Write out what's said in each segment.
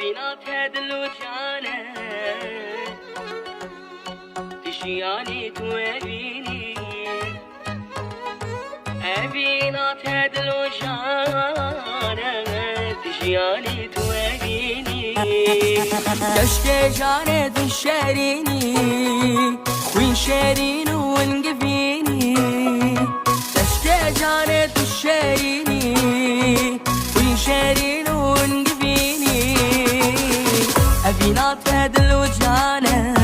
أبينا تهدلو جانا تشياني توابيني أبينا تهدلو جانا تشياني توابيني كشك جاني تشاريني وين شارين ونقفيني كشك جاني تشاريني وين شارين ونقفيني أبينا تهدلو جانا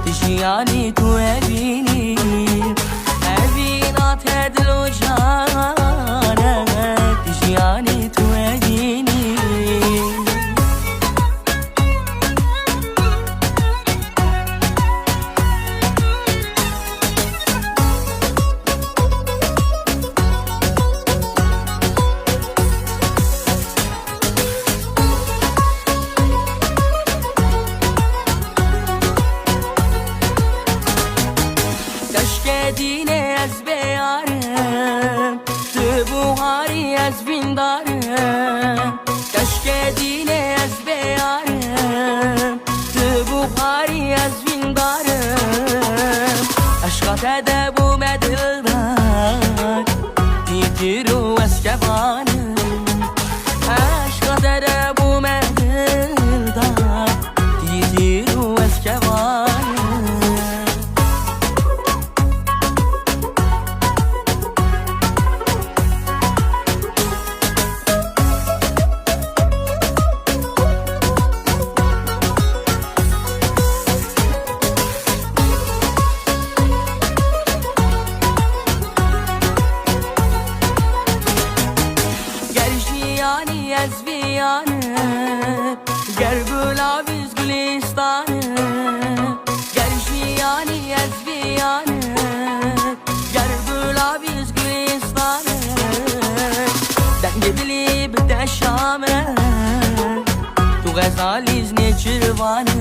تشياني توابيني أبينا تهدلو جانا تشياني توابيني دینه از بیارم تو بوهاری از بیندارم کشک دینه از بیارم تو بوهاری از بیندارم عشقات ادبو مدلدار دیگی رو از کبانم عشقات ادبو مدلدار دیگی رو از کبانم یعنی از ویانه گر گلابیز گلستانه گرشیانی از ویانه گر گلابیز گلستانه دنگ دلی بده شامه تو غزالیز نچروانه